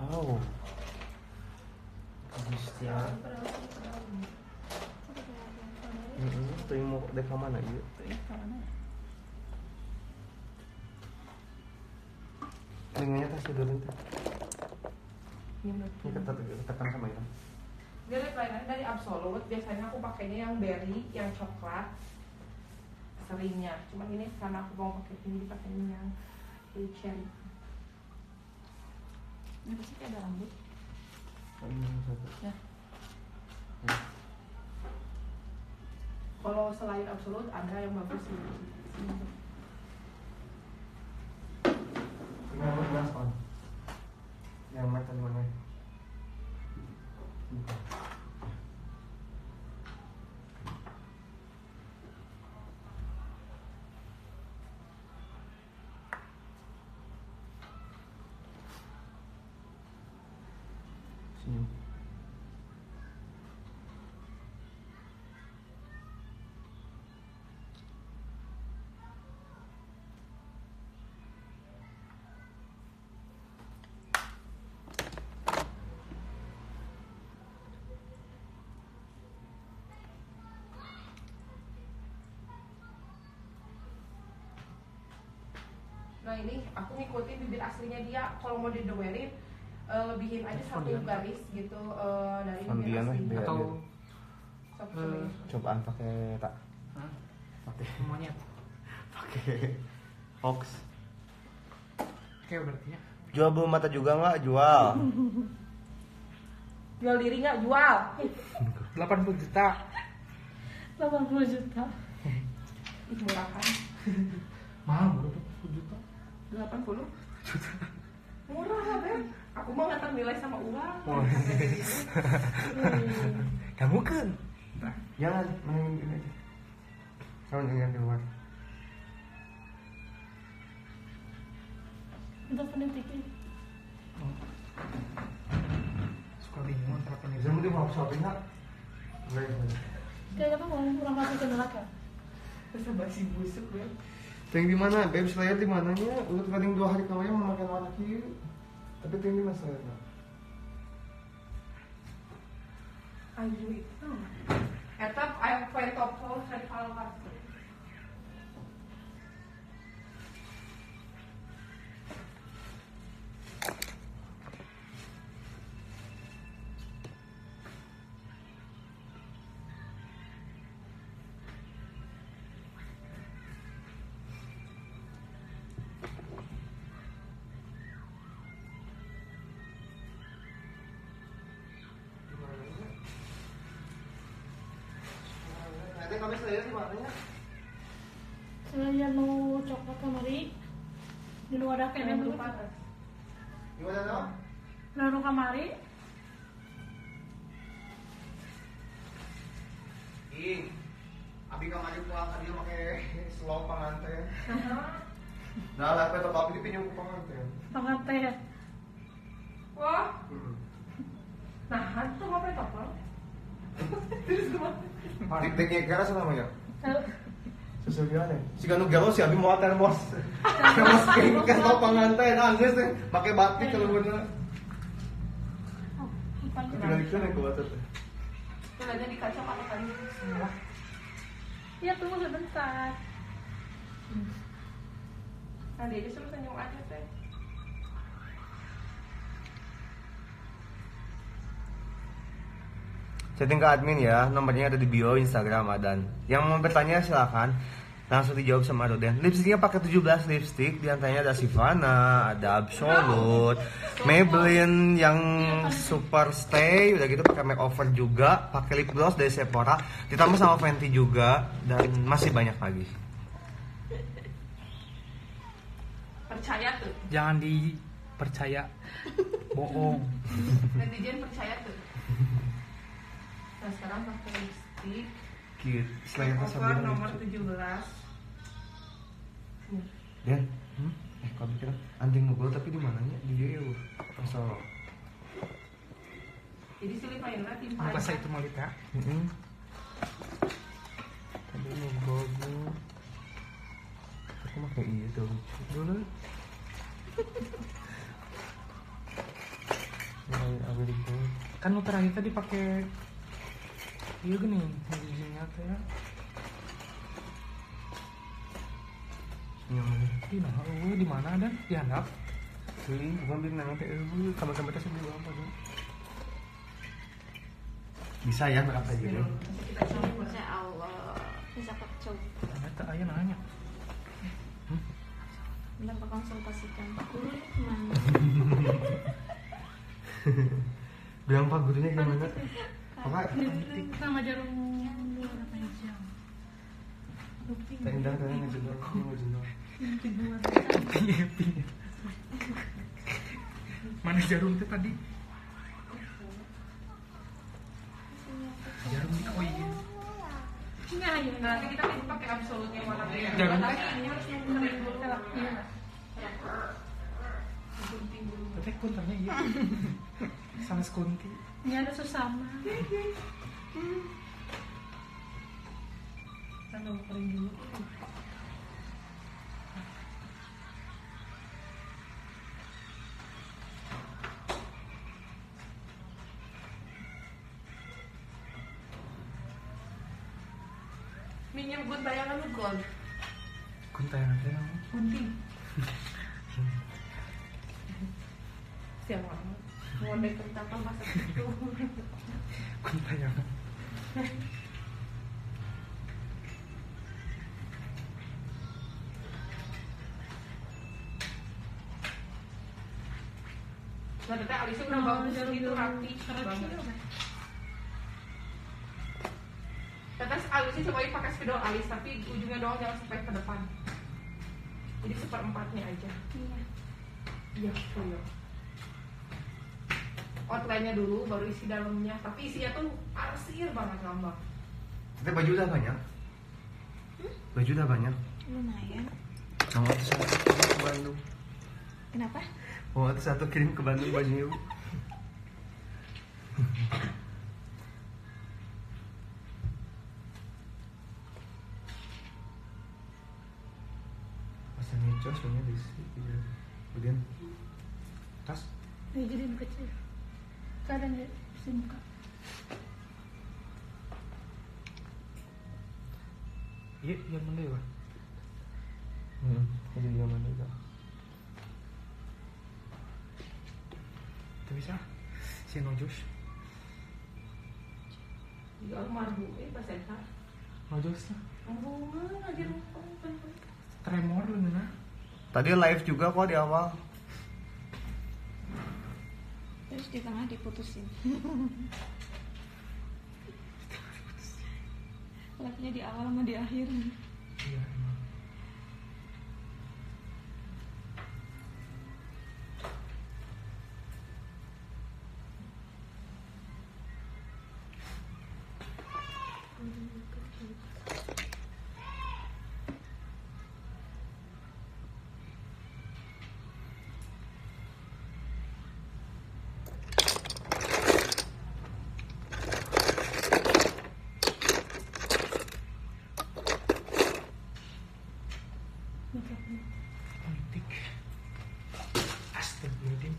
Oh. Gusti ya. Tuh yang mau dek ke mana ieu? Ringnya tas dulu teh. Ini ketekan sama itu. Dia lain dari Absolut, biasanya aku pakainya yang berry, yang coklat seringnya. Cuma ini karena aku mau pakai ini, pakainya yang cherry. Ini pasti ada rambut. Ya. Kalau selain Absolut ada yang bagus sih. Yang glass on. Yang metal mana? Senyum. Nah ini aku ngikutin bibir aslinya dia. Kalau mau didowerin lebihin aja satu garis gitu dari bibir aslinya. Atau Satu cobaan pakai tak? Pakai monyet. pakai hoax. Oke berarti ya. Jual bulu mata juga nggak? Jual. Jual diri nggak? Jual. 80 juta. 80 juta. Ih, murah kan? Mahal berapa? 10 juta. 80 juta. Murah lah Ben. Aku mah nggak ternilai sama uang. Kamu kan? Jangan main ini aja. Kamu jangan di luar. Itu pendidikan. Suka bingung antara Bisa pendidikan. mungkin mau shopping nggak? Kayak apa mau kurang masuk ke neraka? Bisa basi busuk Ben. Ting di mana? Beb Slayer di mananya? Udah kadang 2 hari kawin memakai warna kieu. Tapi ting di mana Slayer? Ayo itu. Etap ayo poin top hole cari kalau pasti. Nanti kami Slayer di mananya? Saya mau coklat kamari. Di luar ada kayaknya belum. Di mana tuh? Lalu kamari. Ing, abi kamari pulang tadi pakai slow pengantin. Nah, lah peto tapi dipinjam ke pengantin. Pengantin. Wah, nah hantu apa itu apa? Terus gimana? Tiktiknya kira namanya. Tahu. Susul gimana? Si kanu gelo si abi mau termos. Termos kayak ke slow pengantin anggeus teh, pakai batik kalau bener. Oh, ipan. Tinggal di sana ke batik teh. Tulangnya di kaca apa kan? Semua. Iya tunggu sebentar. Nah dia disuruh senyum aja teh. Chatting ke admin ya, nomornya ada di bio Instagram Adan. Yang mau bertanya silakan langsung dijawab sama Roden. Lipstiknya pakai 17 lipstik, diantaranya ada Sivana, ada Absolute, Maybelline yang Super Stay, udah gitu pakai makeover juga, pakai lip gloss dari Sephora, ditambah sama Fenty juga, dan masih banyak lagi. Percaya tuh. Jangan dipercaya. Bohong. Netizen percaya tuh. Nah sekarang pakai lipstick. Cute. Selain rasa Cover biru nomor lucu. 17. Dan, kalau pikir anjing nugul tapi di mananya? Di dia ya, Solo. Jadi silih mainnya tim Apa saya itu Malika? Tadi nugul bu. Aku mah kayak iya tuh. Dulu. Kan lu terakhir tadi pakai iya gini ujungnya teh ya. Di mana dan dihandap? Bukan bilang nanti kamar-kamar teh sebelum apa tuh? Bisa ya merasa gini. Insya Allah bisa kacau. Ternyata ayah nanya. Bilang ke konsultasikan guru ini kemana? Bilang Pak gurunya gimana? Apa? Sama jarum dua apa jam. Tak indah kan ngejendol. Mana jarum itu tadi? Jarum di oh iya. Enggak aja. Nanti kita pakai absolutnya warna merah. Jarum. Tapi ini harus yang kering dulu. Iya. Gunting dulu. Tapi kunternya iya. Sanes kunti. Ini ada sesama. Kan mau kering dulu. Minyak gun bayangan lu gold. Kuntayan aja namanya. Gunting. Siapa? Mau deket apa masa itu? Kuntayan. Nah, teteh alisnya udah bagus gitu, rapi banget. Teteh alisnya cobain pakai spidol alis, tapi ujungnya doang jangan sampai ke depan. Jadi seperempatnya aja. Iya. Iya, tuh ya. Outline-nya dulu, baru isi dalamnya. Tapi isinya tuh arsir banget ngambang. Tapi baju udah banyak. Baju udah banyak. Lumayan. Mau satu kirim ke Bandung. Kenapa? Mau satu kirim ke Bandung bajunya. Pasang ngecos punya di sini. Kemudian tas. Ini jadi kecil. Kadang ya muka. Iya, yang mana ya? Jadi dia mana juga. Itu bisa. Si Nojos. Di almarhum, pas sehat. Nojos lah. Rombongan aja rombongan. Tremor lu mana? Tadi live juga kok di awal. Terus di tengah diputusin. Live-nya di awal sama di akhir. Iya emang. Politik. Astagfirullahaladzim.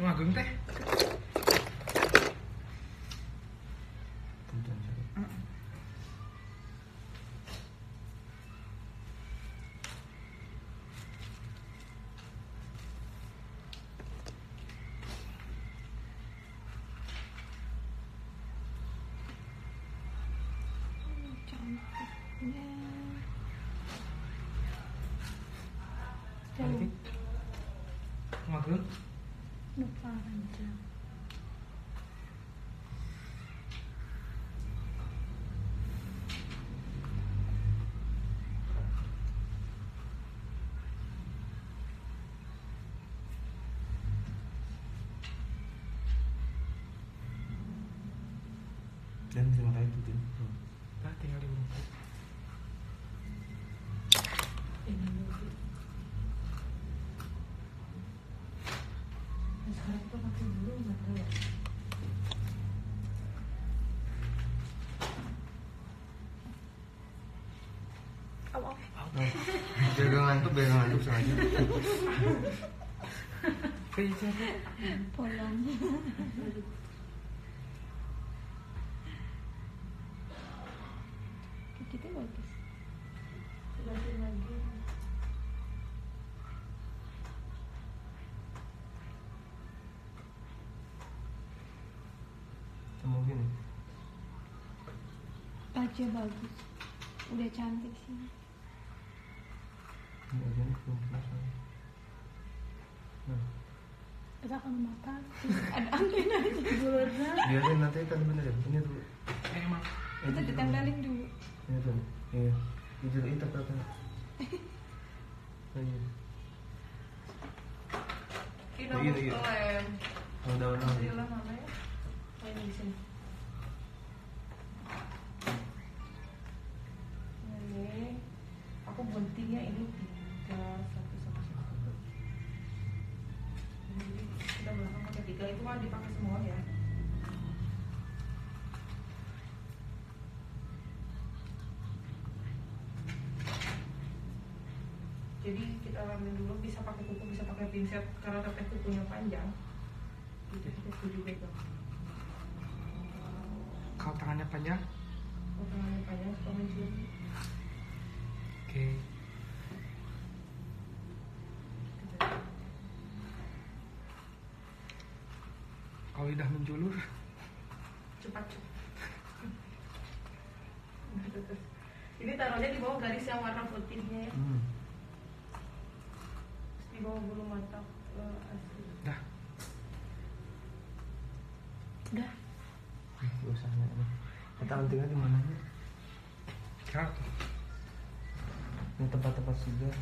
Ngagung teh. Cantiknya. Politik. Ngagung. Lupa aja. Dan bisa makan itu tuh. Nah, tinggal dibungkus. Sekarang tuh pakai dulu nggak tahu ya. Biar gak ngantuk sengaja. Kayaknya Bolong. Kayak gitu bagus. Ganti lagi. Mungkin Baju bagus. Udah cantik sih. ini aja nih belum selesai. Nah, Kita akan mata. Ada antenanya. Bulatnya. biarin nanti kan bener ya. Ini dulu. emang Kita ditempelin dulu. Ini dulu. Iya. Itu itu kata. Iya. Ini Iya, iya. lem. Udah. Alhamdulillah mana ya? Oh, ini di sini. Ini aku buntingnya ini 3 1 1 1. Jadi kita belakang pakai 3 itu kan dipakai semua ya. Jadi kita ramen dulu, bisa pakai kuku, bisa pakai pinset karena teteh kukunya panjang. Jadi kita juga dong. kalau tangannya panjang. Potongannya panjang suka mencuri. Oke. Kalau lidah menjulur, Cepat. Ini taruhnya di bawah garis yang warna putihnya ya. Terus di bawah bulu mata asli. dah. Udah. Usahanya. Kita antingnya di mananya? Kira tuh. Ini tempat-tempat segar.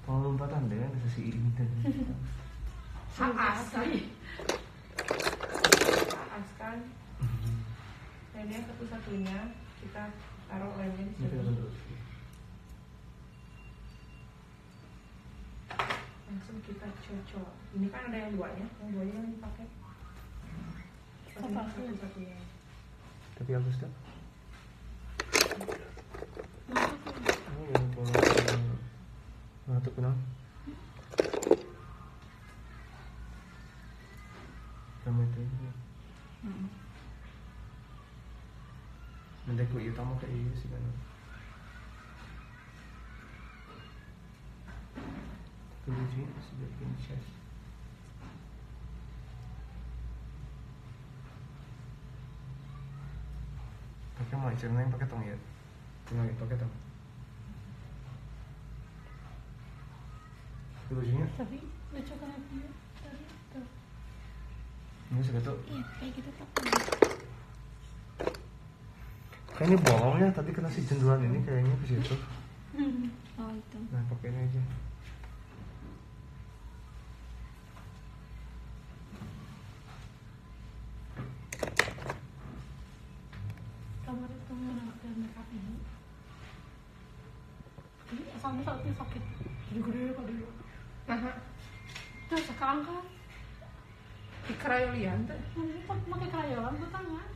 Kalau lompatan deh, ada sisi ini dan Haas kan. Haas kan. Nah ini yang satu-satunya kita taruh lemnya di sini. Langsung kita cocok. Ini kan ada yang duanya yang dipakai. Satu-satunya. tapi bagus tak? Nah, itu kenal. Kamu itu. Nanti ku itu mau kayak iya sih kan. Kemudian sudah finish. Pakai mau cerna yang pakai tong ya. Tinggal pakai tong. Bajunya Tapi lucu kan dia tadi tuh. ini segitu. Iya, kayak gitu tuh. Kayaknya bolong ya, tadi kena si cenduran ini kayaknya ke situ. Oh itu. Nah, pakai ini aja. Kamar itu menangkap makeup ini. Ini asalnya saat itu sakit. Gede-gede kok dulu. Nah, Terus sekarang kan di krayolian tuh. ini kan pakai krayon ke tangan.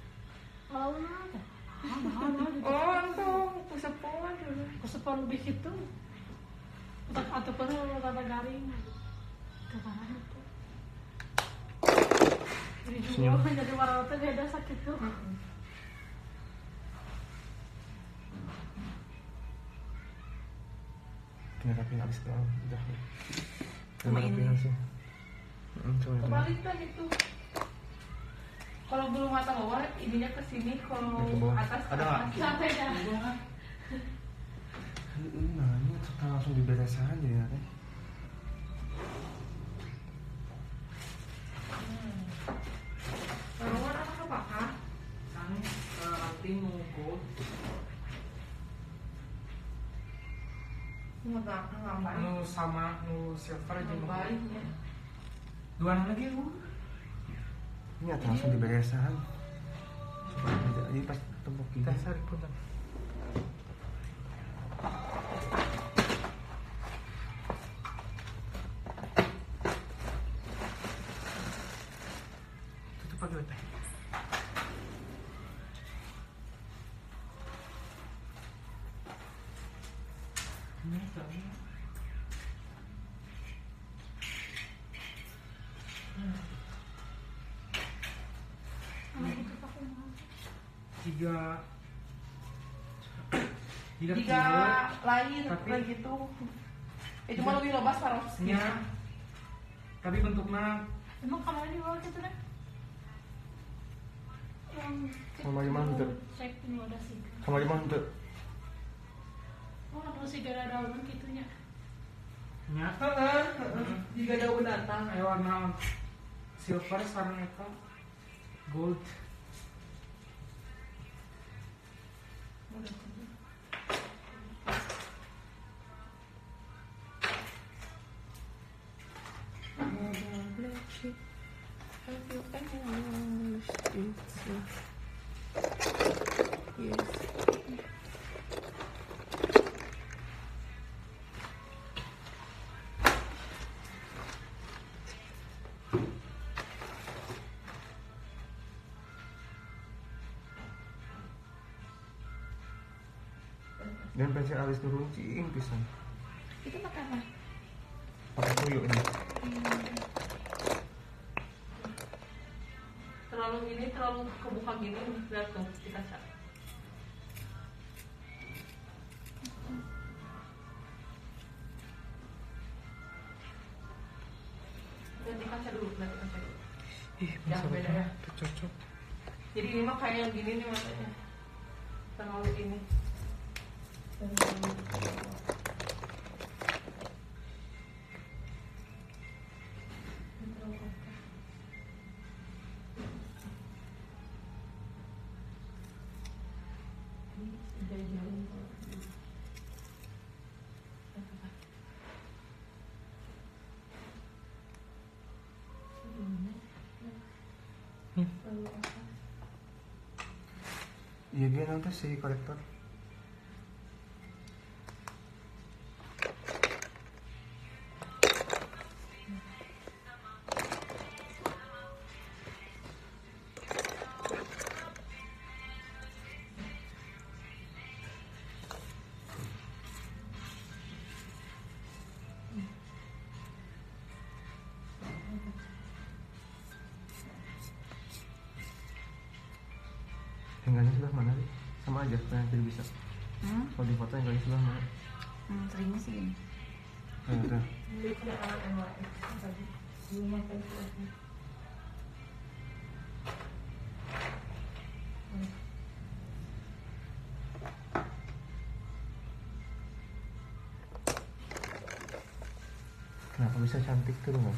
Lalu aja. Mana gitu. Oh, untung kusepuan dulu. Kesepan lebih gitu. Ataupun kata garing. Kekaran itu. Jadi Senyum. juga jadi warna itu beda sakit tuh. Kena tapi nggak bisa doang. Udah. Sama ini. sih. Cuma itu. Kebalik kan itu. Kalau bulu mata bawah, ininya ke sini. Kalau Ke bawah. atas ke Ada nggak? atas. Sampai dah. Ini nanya kita langsung diberesan jadi nanti. Lawan apa kah? Sang nanti nunggu Ngambai. nu sama nu silver aja Ngambai ya. dua lagi bu. Ini atas langsung diberesan. Jadi pas tembok gini. Teh sari pun. Tutup pakai teh. Ini jika Jika kieu lain Tapi- kayak gitu. Cuma lebih loba Swarovski. nya tapi bentuknya Emang kamar di bawah gitu kan? Yang Kamar di mana tuh? cek ini ada sih. Kamar di mana tuh? Oh, ada sih gara daun gitunya. nya Jika daun datang. aya warna silver sareng eta gold. Dan pensil alis turun cing pisan. Itu pakai apa? Pakai tuyul ini. Terlalu kebuka gini, lihat tuh di kaca. Lihat di kaca dulu, lihat di kaca dulu. Ih, Ya, masa beda ya. betul cocok. Jadi ini mah kayak yang gini nih matanya. Terlalu ini. Iya dia nanti si korektor. Tinggalnya sebelah mana sih? Sama aja yang tidak bisa. Kalau di foto tinggalnya sebelah mana? Seringnya sih gini. Nah, tuh. Ini kendaraan yang lain tadi. Belum makan selesai. Kenapa bisa cantik tuh nggak?